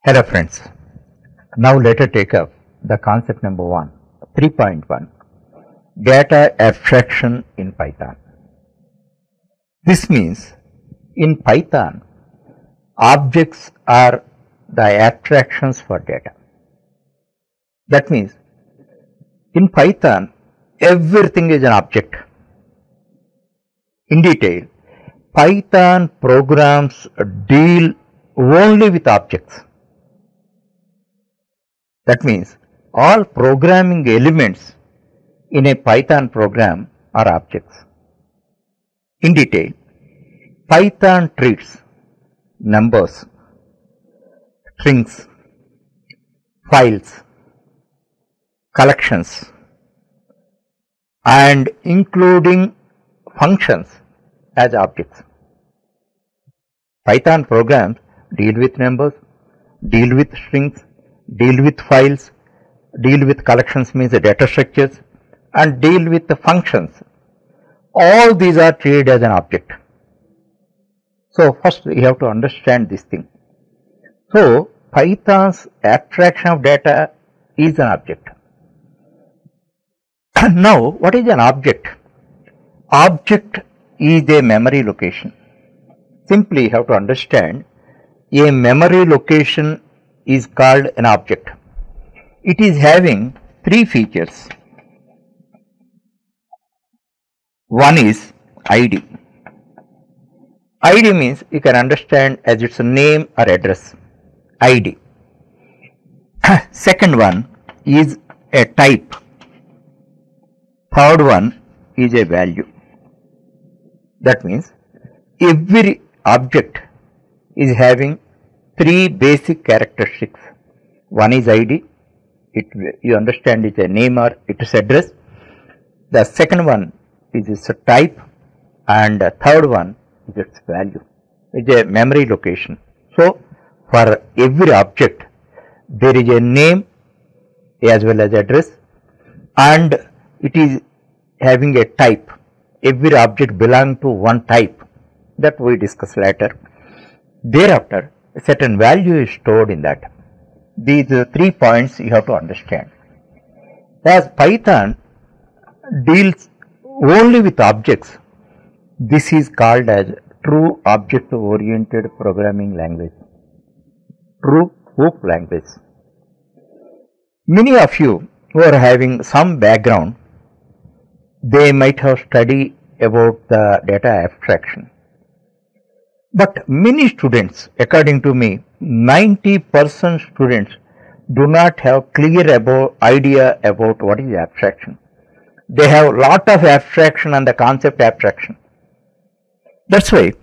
Hello friends, now let us take up the concept number 1, 3.1, data abstraction in Python. This means in Python, objects are the abstractions for data. That means in Python, everything is an object. In detail, Python programs deal only with objects. That means all programming elements in a Python program are objects. In detail, Python treats numbers, strings, files, collections, and including functions as objects. Python programs deal with numbers, deal with strings, deal with files, deal with collections means the data structures, and deal with the functions. All these are treated as an object. So first you have to understand this thing. So Python's abstraction of data is an object. Now what is an object? Object is a memory location. Simply you have to understand a memory location is called an object. It is having three features. One is ID. ID means you can understand as its name or address. ID. Second one is a type. Third one is a value. That means every object is having three basic characteristics. One is ID, you understand it's a name or its address. The second one is its type, and the third one is its value. It's a memory location. So for every object there is a name as well as address, and it is having a type. Every object belongs to one type, that we discuss later. Thereafter a certain value is stored in that. These 3 points you have to understand. As Python deals only with objects, this is called as true object oriented programming language, true OOP language. Many of you who are having some background, they might have studied about the data abstraction. But many students, according to me, 90% students do not have clear idea about what is abstraction. They have lot of abstraction and the concept abstraction. That's why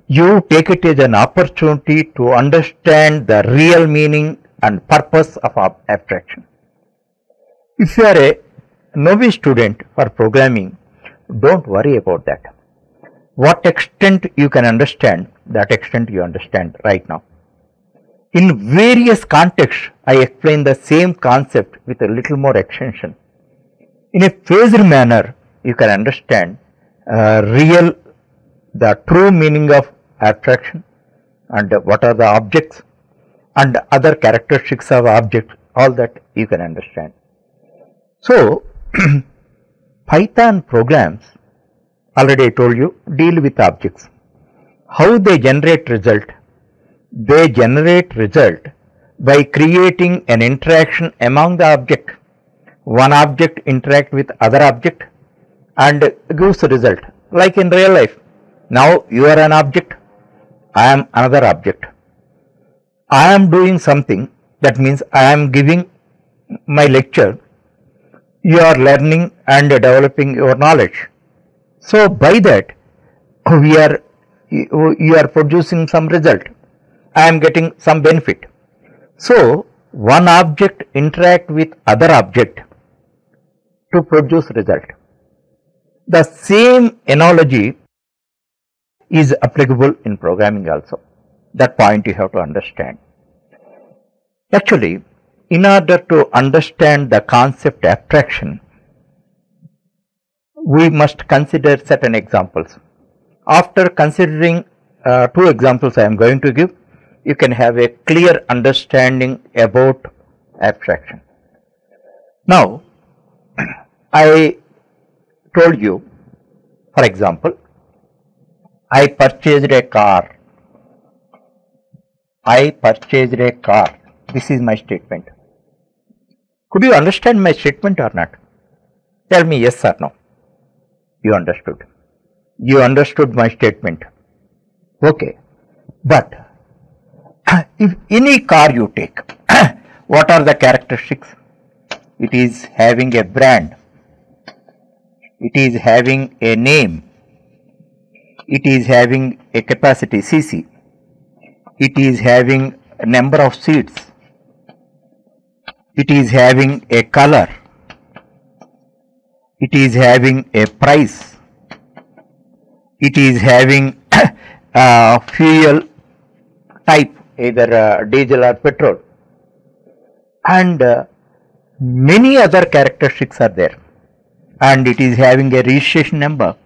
you take it as an opportunity to understand the real meaning and purpose of abstraction. If you are a novice student for programming, don't worry about that. What extent you can understand, that extent you understand right now. In various contexts, I explain the same concept with a little more extension. In a phased manner, you can understand the true meaning of abstraction, and what are the objects and other characteristics of objects, all that you can understand. So Python programs, already I told you, deal with objects. How they generate result? They generate result by creating an interaction among the object. One object interact with other object and gives a result. Like in real life, now you are an object, I am another object. I am doing something, that means I am giving my lecture, you are learning and developing your knowledge. So by that you are producing some result, I am getting some benefit. So one object interact with other object to produce result. The same analogy is applicable in programming also. That point you have to understand. Actually, in order to understand the concept abstraction, we must consider certain examples. After considering 2 examples I am going to give, you can have a clear understanding about abstraction. Now, I told you, for example, I purchased a car. I purchased a car. This is my statement. Could you understand my statement or not? Tell me yes or no. You understood. You understood my statement. Okay. But if any car you take, what are the characteristics? It is having a brand. It is having a name. It is having a capacity cc. It is having a number of seats. It is having a color. It is having a price. It is having fuel type, either diesel or petrol, and many other characteristics are there, and it is having a registration number.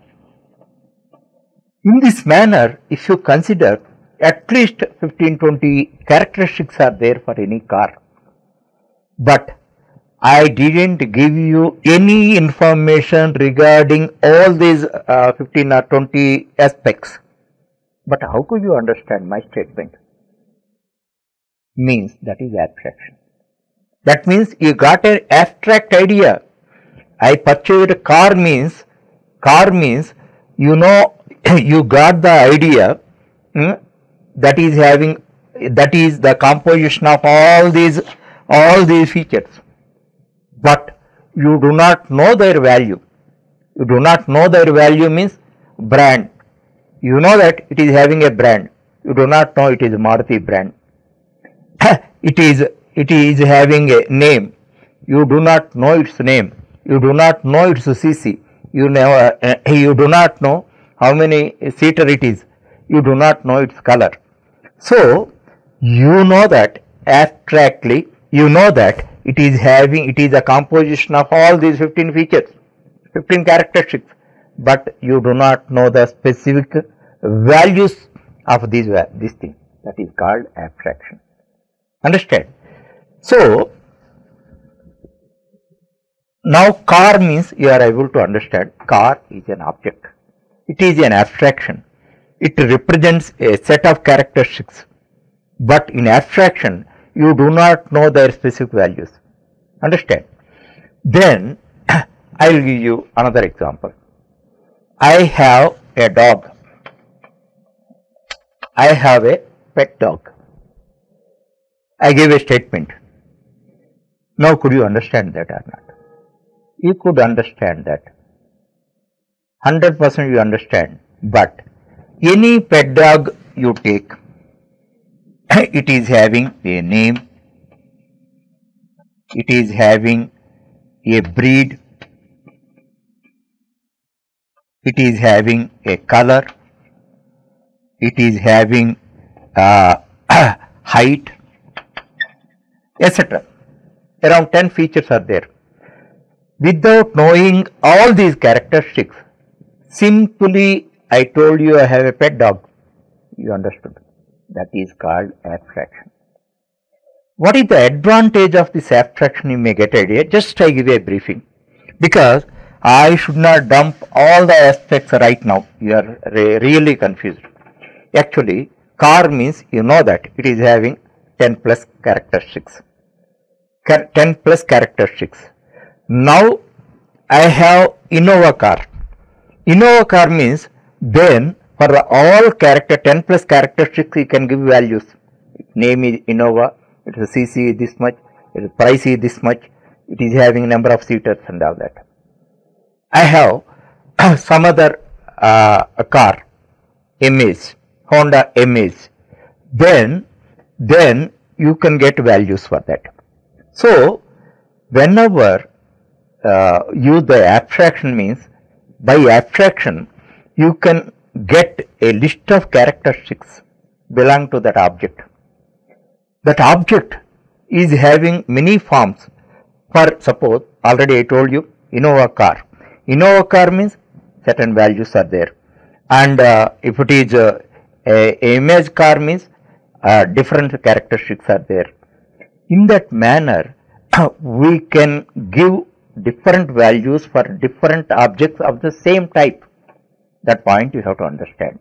In this manner, if you consider, at least 15-20 characteristics are there for any car. But I didn't give you any information regarding all these 15 or 20 aspects. But how could you understand my statement? Means that is abstraction. That means you got an abstract idea. I purchased a car means you know you got the idea that is having, that is the composition of all these features, but you do not know their value. You do not know their value means brand. You know that it is having a brand. You do not know it is a Maruti brand. it is having a name. You do not know its name. You do not know its CC. You do not know how many seater it is. You do not know its color. So you know that abstractly, you know that it is a composition of all these 15 features, 15 characteristics, but you do not know the specific values of this thing. That is called abstraction. Understand? So now car means you are able to understand car is an object. It is an abstraction. It represents a set of characteristics, but in abstraction you do not know their specific values. Understand? Then I will give you another example. I have a dog. I have a pet dog. I gave a statement. Now could you understand that or not? You could understand that. 100% you understand. But any pet dog you take, it is having a name, it is having a breed, it is having a color, it is having height, etc. Around 10 features are there. Without knowing all these characteristics, simply I told you I have a pet dog. You understood. That is called abstraction. What is the advantage of this abstraction? You may get idea. Just I give you a briefing, because I should not dump all the aspects right now. You are really confused. Actually, car means you know that it is having 10 plus characteristics. 10 plus characteristics. Now I have Innova car. Innova car means then for all 10 plus characteristics you can give values. Name is Innova, its CC is this much, its price is this much, it is having number of seaters and all that. I have some other car, Image, Honda Image. Then you can get values for that. So whenever use the abstraction means, by abstraction you can get a list of characteristics belong to that object. That object is having many forms. For suppose, already I told you Innova car. Innova car means certain values are there, and if it is a image car means different characteristics are there. In that manner, we can give different values for different objects of the same type. That point you have to understand.